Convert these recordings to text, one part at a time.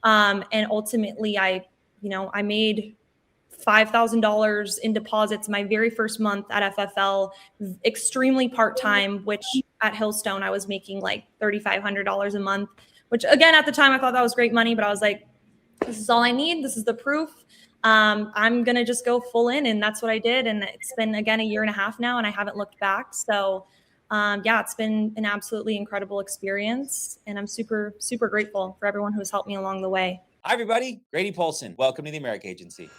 And ultimately I made $5,000 in deposits my very first month at FFL, extremely part-time, which at Hillstone, I was making like $3,500 a month, which again, at the time I thought that was great money, but I was like, this is all I need. This is the proof. I'm going to just go full in. And that's what I did. And it's been, again, 1.5 years now, and I haven't looked back. So it's been an absolutely incredible experience. And I'm super, super grateful for everyone who has helped me along the way. Hi, everybody. Grady Polson. Welcome to the America Agency.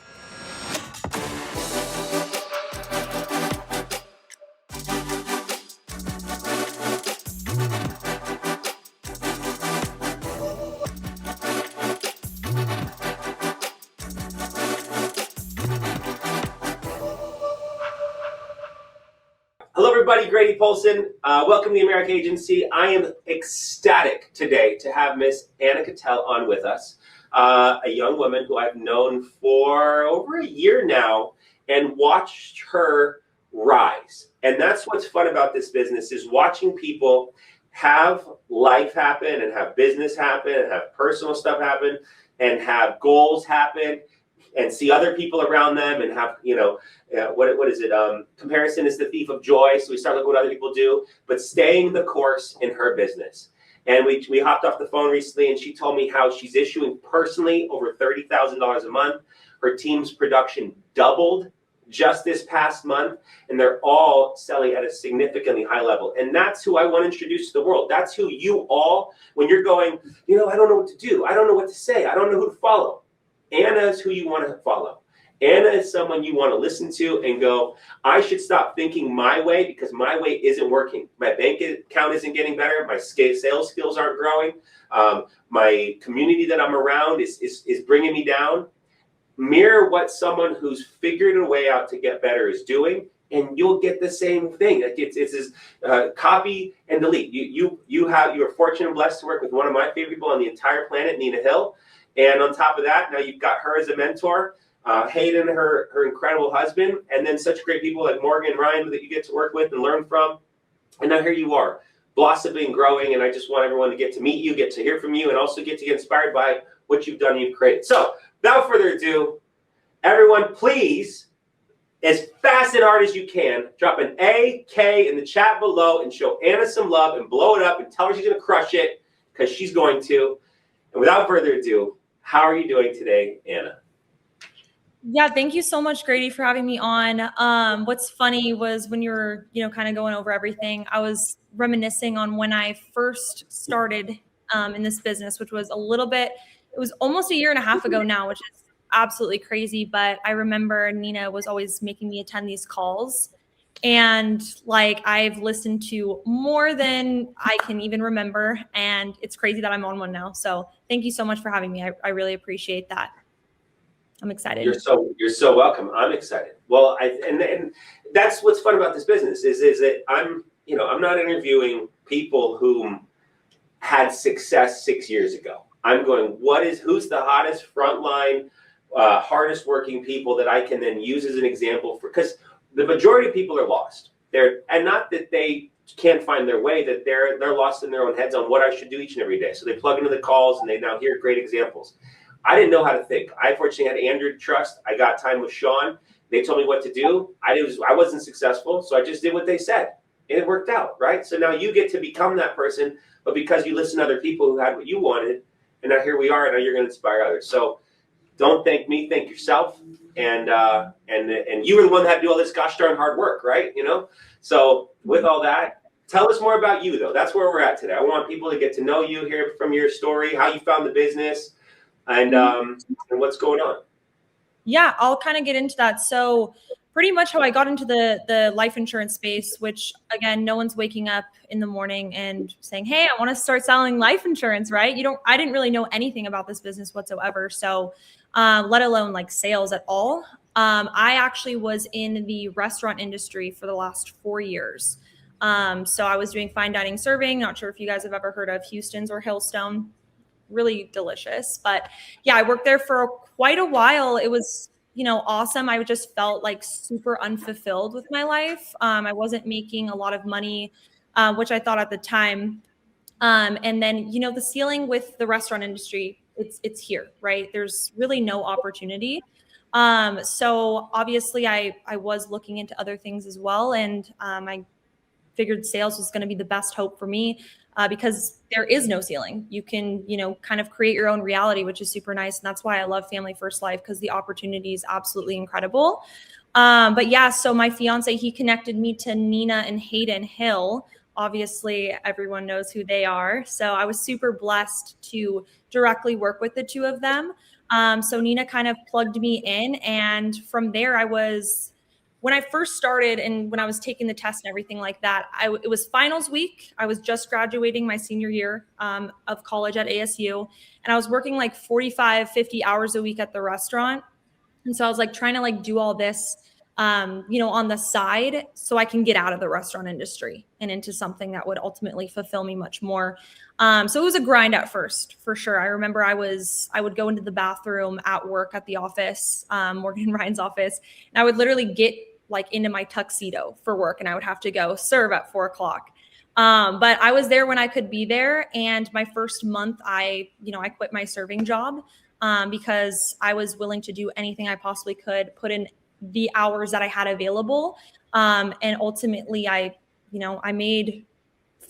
Hello, everybody. Grady Polson. Welcome to the America Agency. I am ecstatic today to have Miss Anna Kettell on with us, a young woman who I've known for over 1 year now and watched her rise. And that's what's fun about this business, is watching people have life happen and have business happen and have personal stuff happen and have goals happen and see other people around them and have, what is it? Comparison is the thief of joy. So we start looking at what other people do, but staying the course in her business. And we hopped off the phone recently, and she told me how she's issuing personally over $30,000 a month. Her team's production doubled just this past month, and they're all selling at a significantly high level. And that's who I want to introduce to the world. That's who you all, when you're going, I don't know what to do. I don't know what to say. I don't know who to follow. Anna is who you want to follow. Anna is someone you want to listen to and go, I should stop thinking my way because my way isn't working. My bank account isn't getting better. My sales skills aren't growing. My community that I'm around is bringing me down. Mirror what someone who's figured a way out to get better is doing, and you'll get the same thing. It's copy and delete. You're fortunate and blessed to work with one of my favorite people on the entire planet, Nina Hill. And on top of that, now you've got her as a mentor, Hayden, her incredible husband, and then such great people like Morgan and Ryan that you get to work with and learn from. And now here you are, blossoming, growing, and I just want everyone to get to meet you, get to hear from you, and also get to get inspired by what you've done and you've created. So without further ado, everyone, please, as fast and hard as you can, drop an A, K in the chat below and show Anna some love and blow it up and tell her she's going to crush it, because she's going to. And without further ado, how are you doing today, Anna? Yeah, thank you so much, Grady, for having me on. What's funny was when you were, kind of going over everything, I was reminiscing on when I first started in this business, which was it was almost 1.5 years ago now, which is absolutely crazy. But I remember Nina was always making me attend these calls. And I've listened to more than I can even remember. And it's crazy that I'm on one now. So thank you so much for having me. I really appreciate that. I'm excited. You're so welcome. I'm excited. Well, and that's what's fun about this business is that I'm not interviewing people who had success 6 years ago. I'm going, who's the hottest frontline, hardest working people that I can then use as an example for, because the majority of people are lost. And not that they can't find their way, that they're lost in their own heads on what I should do each and every day. So they plug into the calls and they now hear great examples. I didn't know how to think. I fortunately had Andrew to trust. I got time with Sean. They told me what to do. I wasn't successful, so I just did what they said. And it worked out, right? So now you get to become that person, but because you listen to other people who had what you wanted, and now here we are, and now you're going to inspire others. So don't thank me, thank yourself. And you were the one that had to do all this gosh darn hard work, right? So with all that, tell us more about you, though. That's where we're at today. I want people to get to know you, hear from your story, how you found the business, and what's going on. Yeah, I'll kind of get into that. So pretty much how I got into the life insurance space, which again, no one's waking up in the morning and saying, hey, I want to start selling life insurance, right? I didn't really know anything about this business whatsoever. So let alone sales at all. I actually was in the restaurant industry for the last 4 years. So I was doing fine dining serving. Not sure if you guys have ever heard of Houston's or Hillstone. Really delicious. But yeah, I worked there for quite a while. It was, awesome. I just felt super unfulfilled with my life. I wasn't making a lot of money, which I thought at the time. And then, the ceiling with the restaurant industry it's here, right? There's really no opportunity. So obviously I was looking into other things as well. And I figured sales was going to be the best hope for me, because there is no ceiling. You can, kind of create your own reality, which is super nice. And that's why I love Family First Life, because the opportunity is absolutely incredible. But yeah, so my fiance, he connected me to Nina and Hayden Hill. Obviously, everyone knows who they are. So I was super blessed to directly work with the two of them. So Nina kind of plugged me in. And from there, when I first started and when I was taking the test and everything like that, it was finals week. I was just graduating my senior year of college at ASU. And I was working like 45, 50 hours a week at the restaurant. And so I was like trying to like do all this, on the side so I can get out of the restaurant industry and into something that would ultimately fulfill me much more. So it was a grind at first, for sure. I remember I would go into the bathroom at work at the office, Morgan and Ryan's office, and I would literally get like into my tuxedo for work, and I would have to go serve at 4:00. But I was there when I could be there. And my first month, I quit my serving job because I was willing to do anything I possibly could, put in the hours that I had available. And ultimately I made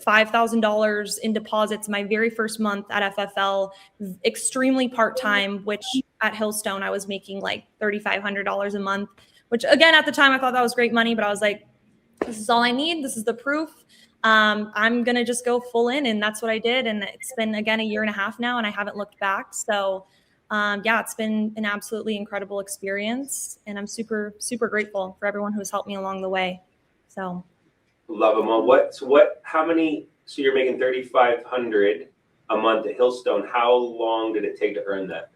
$5,000 in deposits my very first month at FFL, extremely part-time, which at Hillstone, I was making like $3,500 a month, which again, at the time I thought that was great money, but I was like, this is all I need. This is the proof. I'm going to just go full in. And that's what I did. And it's been, again, 1.5 years now, and I haven't looked back. So it's been an absolutely incredible experience, and I'm super, super grateful for everyone who has helped me along the way. So love them all. So you're making $3,500 a month at Hillstone. How long did it take to earn that?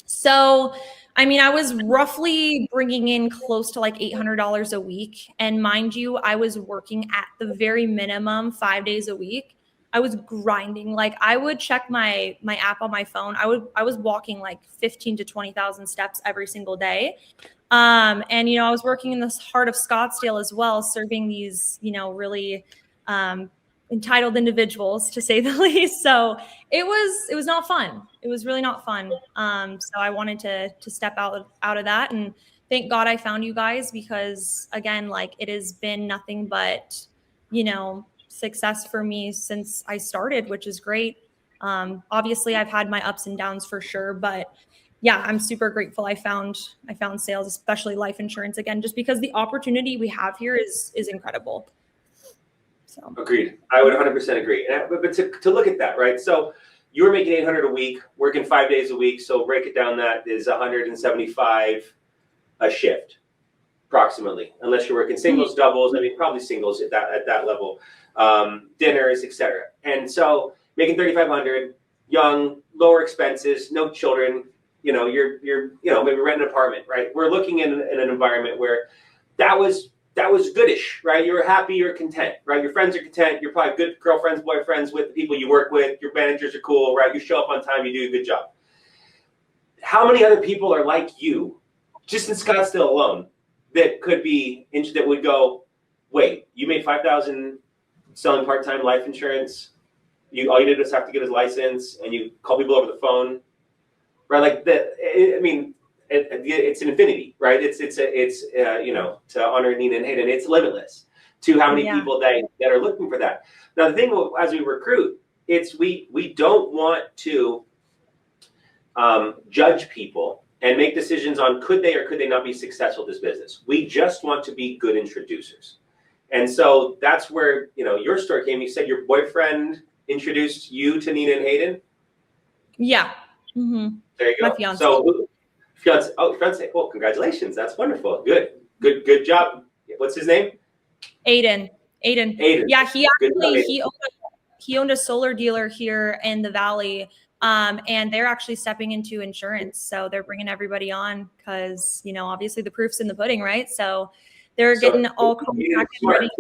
So, I mean, I was roughly bringing in close to like $800 a week. And mind you, I was working at the very minimum 5 days a week. I was grinding. Like I would check my app on my phone. I was walking like 15 to 20,000 steps every single day. And, I was working in the heart of Scottsdale as well, serving these, really entitled individuals, to say the least. So it was not fun. It was really not fun. So I wanted to step out of that. And thank God I found you guys, because again, like it has been nothing but, success for me since I started, which is great. Obviously I've had my ups and downs for sure, but yeah, I'm super grateful I found sales, especially life insurance, again, just because the opportunity we have here is incredible. So agreed. I would 100% agree. But to look at that, right? So you were making $800 a week, working 5 days a week. So break it down, that is $175 a shift, approximately, unless you're working singles, doubles. I mean, probably singles at that level, dinners, etc. And so making $3,500, young, lower expenses, no children. You're maybe rent an apartment, right? We're looking in an environment where that was goodish, right? You're happy, you're content, right? Your friends are content. You're probably good girlfriends, boyfriends with the people you work with. Your managers are cool, right? You show up on time, you do a good job. How many other people are like you, just in Scottsdale alone, that could be interested, that would go, wait, you made $5,000 selling part-time life insurance. All you did was have to get his license, and you call people over the phone, right? Like that. I mean, it's an infinity, right? It's to honor Nina and Hayden, it's limitless to how many people that are looking for that. Now, the thing as we recruit, we don't want to judge people and make decisions on could they or could they not be successful at this business. We just want to be good introducers. And so that's where, your story came. You said your boyfriend introduced you to Nina and Hayden? Yeah. Mm-hmm. There you go. My fiance. So, fiance. Well, congratulations. That's wonderful. Good job. What's his name? Aiden. Yeah, he owned a solar dealer here in the Valley. And they're actually stepping into insurance. So they're bringing everybody on because, obviously the proof's in the pudding, right? So they're getting all contracted ready.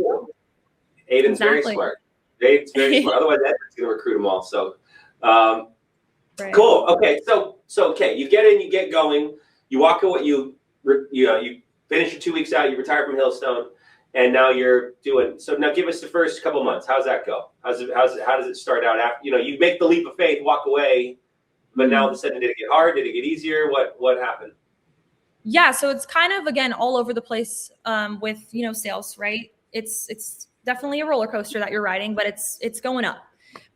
Aiden's very smart. Aiden's very smart. Otherwise, Edward's going to recruit them all. So, right. Cool. Okay. So okay. You get in, you get going, you walk away, you finish your 2 weeks out, you retire from Hillstone, and now you're doing. So now give us the first couple months. How's that go? How does it start out after, you make the leap of faith, walk away, but now all of a sudden, did it get hard? Did it get easier? What happened? Yeah, so it's kind of, again, all over the place with, sales, right? It's definitely a roller coaster that you're riding, but it's going up,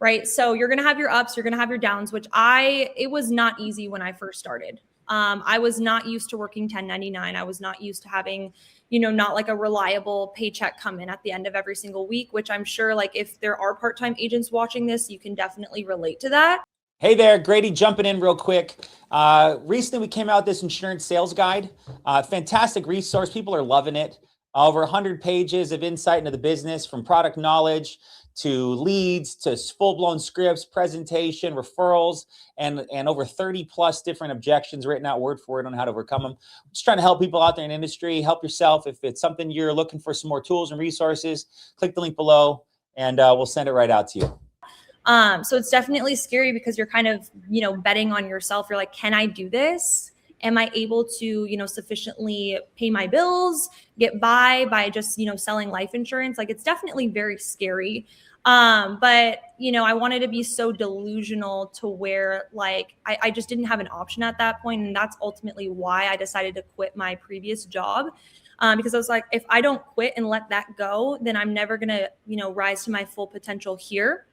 right? So you're going to have your ups, you're going to have your downs, which it was not easy when I first started. I was not used to working 1099. I was not used to having, not like a reliable paycheck come in at the end of every single week, which I'm sure, like, if there are part-time agents watching this, you can definitely relate to that. Hey there, Grady jumping in real quick. Recently, we came out with this insurance sales guide. Fantastic resource. People are loving it. Over 100 pages of insight into the business, from product knowledge to leads to full-blown scripts, presentation, referrals, and over 30 plus different objections written out word for word on how to overcome them. Just trying to help people out there in the industry. Help yourself. If it's something you're looking for some more tools and resources, click the link below and we'll send it right out to you. So it's definitely scary because you're kind of, betting on yourself. You're like, can I do this? Am I able to, sufficiently pay my bills, get by just, selling life insurance? Like, it's definitely very scary. But, I wanted to be so delusional to where, like, I just didn't have an option at that point. And that's ultimately why I decided to quit my previous job. Because I was like, if I don't quit and let that go, then I'm never going to, rise to my full potential here.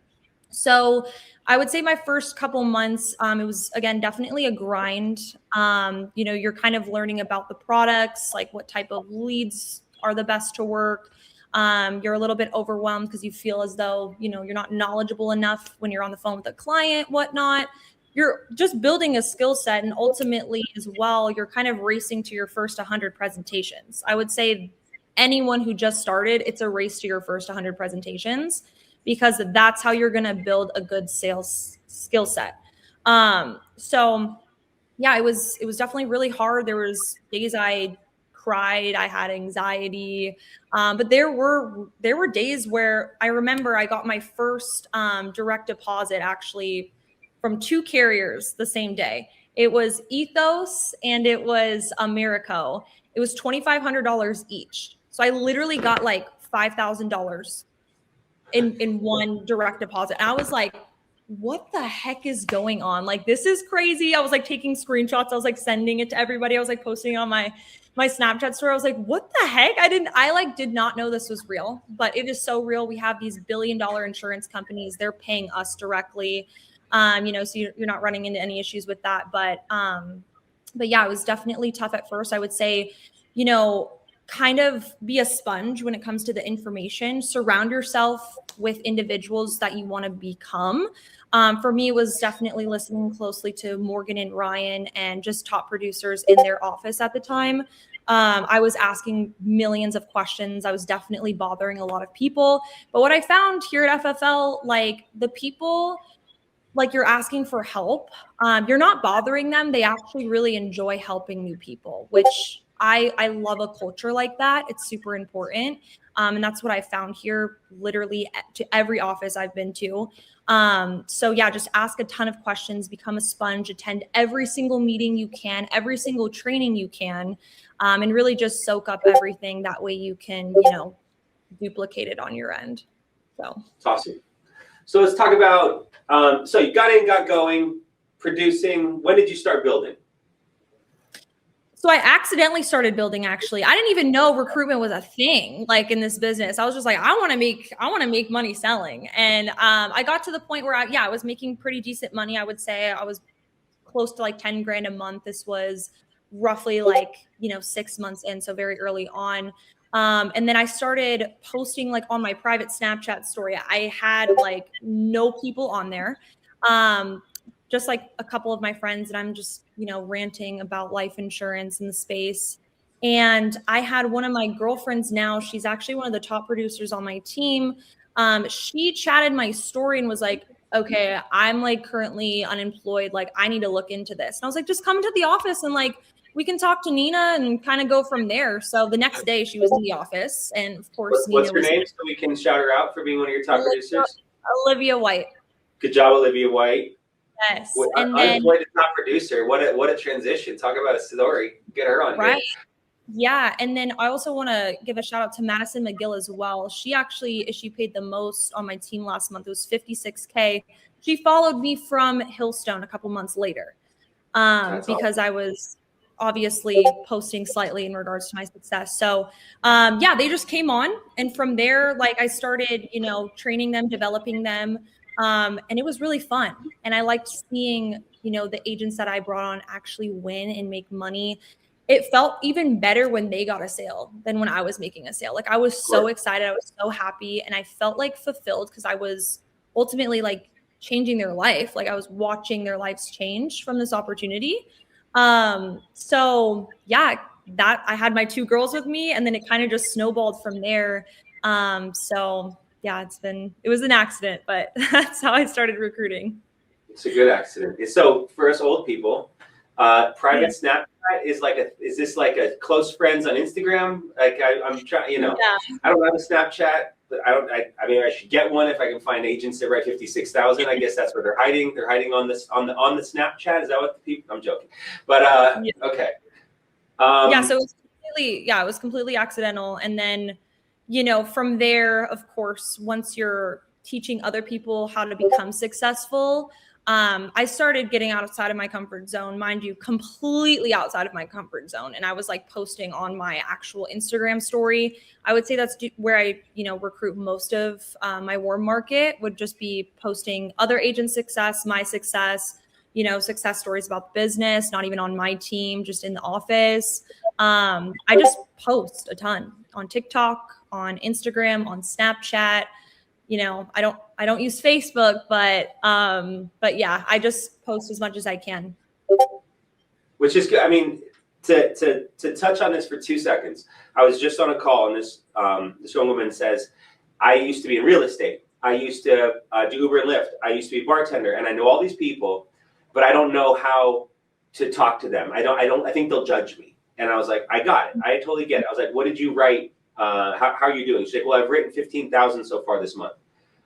So I would say my first couple months, it was, again, definitely a grind. You're kind of learning about the products, like what type of leads are the best to work. You're a little bit overwhelmed because you feel as though, you're not knowledgeable enough when you're on the phone with a client, whatnot. You're just building a skill set. And ultimately as well, you're kind of racing to your first 100 presentations. I would say anyone who just started, it's a race to your first 100 presentations, because that's how you're going to build a good sales skill set. So yeah, it was definitely really hard. There was days I cried, I had anxiety. But there were days where I remember I got my first direct deposit actually from 2 carriers the same day. It was Ethos and it was Americo. It was $2,500 each. So I literally got like $5,000 in one direct deposit. And I was like, what the heck is going on? Like, this is crazy. I was like taking screenshots. I was like sending it to everybody. I was like posting on my Snapchat story. I was like, what the heck? I did not know this was real, but it is so real. We have these billion-dollar insurance companies. They're paying us directly. So you're not running into any issues with that. But yeah, it was definitely tough at first. I would say, kind of be a sponge when it comes to the information. Surround yourself with individuals that you want to become. For me, it was definitely listening closely to Morgan and Ryan and just top producers in their office at the time. I was asking millions of questions. I was definitely bothering a lot of people. But what I found here at FFL, like, the people, like, you're asking for help, you're not bothering them. They actually really enjoy helping new people, which I love a culture like that. It's super important. And that's what I found here, literally to every office I've been to. So yeah, just ask a ton of questions, become a sponge, attend every single meeting you can, every single training you can, and really just soak up everything. That way you can, duplicate it on your end. So It's awesome. So let's talk about, so you got in, got going, producing. When did you start building? So I accidentally started building, actually. I didn't even know recruitment was a thing, like, in this business. I was just like, I want to make money selling. And I got to the point where I was making pretty decent money. I would say I was close to like 10 grand a month. This was roughly like, 6 months in, so very early on. And then I started posting like on my private Snapchat story. I had like no people on there. Just like a couple of my friends, and I'm just, ranting about life insurance in the space. And I had one of my girlfriends now, she's actually one of the top producers on my team. She chatted my story and was like, okay, I'm like currently unemployed. Like, I need to look into this. And I was like, just come to the office and like, we can talk to Nina and kind of go from there. So the next day she was in the office, and of course, What's Nina her name, so we can shout her out for being one of your top producers? Olivia White. Good job, Olivia White. Yes. And then, unemployed top producer. What a transition. Talk about a story. Get her on right. here. Yeah. And then I also want to give a shout out to Madison McGill as well. She paid the most on my team last month. It was 56K. She followed me from Hillstone a couple months later because I was obviously posting slightly in regards to my success. So yeah, they just came on. And from there, like I started, training them, developing them. And it was really fun. And I liked seeing, the agents that I brought on actually win and make money. It felt even better when they got a sale than when I was making a sale. Like I was so excited. I was so happy. And I felt like fulfilled because I was ultimately like changing their life. Like I was watching their lives change from this opportunity. So yeah, that I had my 2 girls with me and then it kind of just snowballed from there. So yeah, it was an accident, but that's how I started recruiting. It's a good accident. So for us old people, private Snapchat is this like a close friends on Instagram? Like I'm trying, I don't have a Snapchat, but I mean, I should get one if I can find agents that write 56,000. I guess that's where they're hiding. They're hiding on the Snapchat. Is that what the people? I'm joking, but okay. Yeah, so it was completely accidental. And then, from there, of course, once you're teaching other people how to become successful, I started getting outside of my comfort zone, mind you, completely outside of my comfort zone. And I was like posting on my actual Instagram story. I would say that's where I, recruit most of my warm market, would just be posting other agent success, my success, success stories about the business, not even on my team, just in the office. I just post a ton on TikTok, on Instagram, on Snapchat. I don't use Facebook, but yeah, I just post as much as I can. Which is good. I mean, to touch on this for 2 seconds, I was just on a call and this young woman says, I used to be in real estate. I used to do Uber and Lyft. I used to be a bartender and I know all these people, but I don't know how to talk to them. I think they'll judge me. And I was like, I got it. I totally get it. I was like, what did you write? How are you doing? She's like, well, I've written 15,000 so far this month.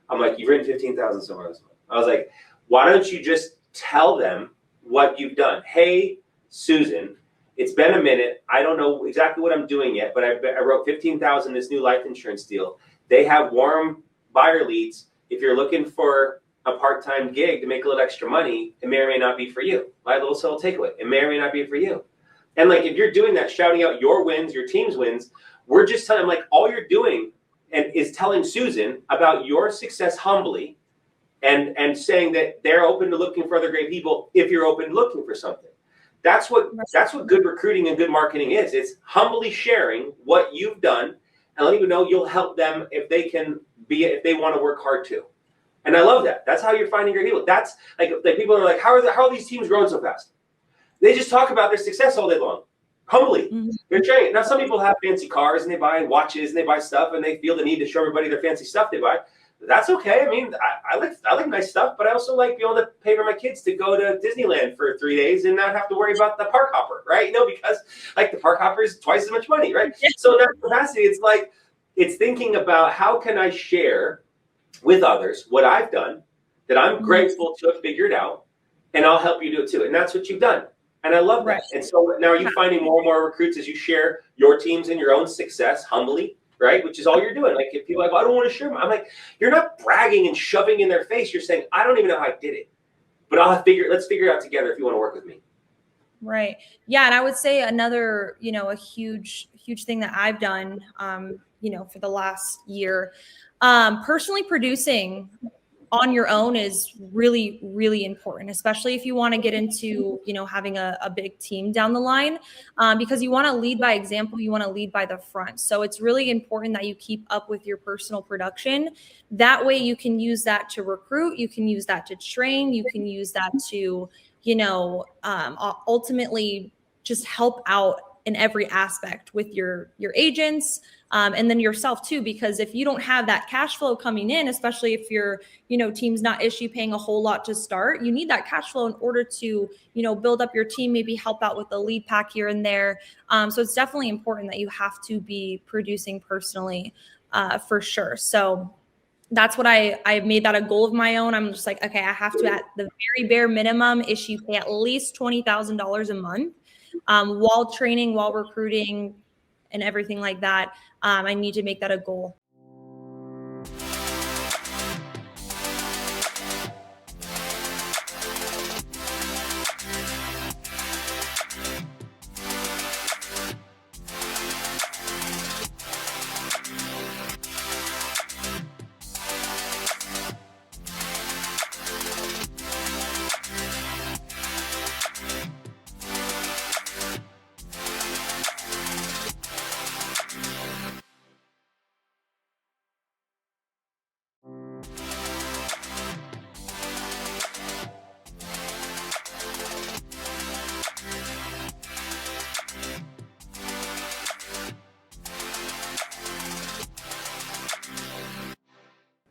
I'm like, you've written 15,000 so far this month. I was like, why don't you just tell them what you've done? Hey, Susan, it's been a minute. I don't know exactly what I'm doing yet, but I wrote 15,000 this new life insurance deal. They have warm buyer leads. If you're looking for a part-time gig to make a little extra money, it may or may not be for you. My little subtle takeaway, it may or may not be for you. And like, if you're doing that, shouting out your wins, your team's wins, we're just telling them like all you're doing and is telling Susan about your success humbly and saying that they're open to looking for other great people if you're open to looking for something. That's what good recruiting and good marketing is. It's humbly sharing what you've done and letting you know you'll help them if they want to work hard too. And I love that. That's how you're finding great people. That's like people are like, how are these teams growing so fast? They just talk about their success all day long. Humbly. Mm-hmm. They're sharing it. Now, some people have fancy cars and they buy watches and they buy stuff and they feel the need to show everybody their fancy stuff they buy. That's okay. I mean, I like nice stuff, but I also like being able to pay for my kids to go to Disneyland for 3 days and not have to worry about the park hopper, right? Because like the park hopper is twice as much money, right? So in that capacity, it's like, it's thinking about how can I share with others what I've done that I'm grateful to have figured out, and I'll help you do it too. And that's what you've done. And I love that. Right. And so now are you finding more and more recruits as you share your teams and your own success humbly, right? Which is all you're doing. Like if people are like, I don't want to share. I'm like, you're not bragging and shoving in their face. You're saying, I don't even know how I did it, but let's figure it out together if you want to work with me. Right. Yeah. And I would say another, a huge thing that I've done, for the last year, personally producing on your own is really, really important, especially if you want to get into, having a big team down the line, because you want to lead by example. You want to lead by the front. So it's really important that you keep up with your personal production. That way you can use that to recruit. You can use that to train. You can use that to, ultimately just help out in every aspect with your agents, and then yourself too, because if you don't have that cash flow coming in, especially if your, team's not paying a whole lot to start, you need that cash flow in order to, build up your team, maybe help out with the lead pack here and there. So it's definitely important that you have to be producing personally, for sure. So that's what I made that a goal of my own. I'm just like, okay, I have to, at the very bare minimum, pay at least $20,000 a month, while training, while recruiting, and everything like that. I need to make that a goal.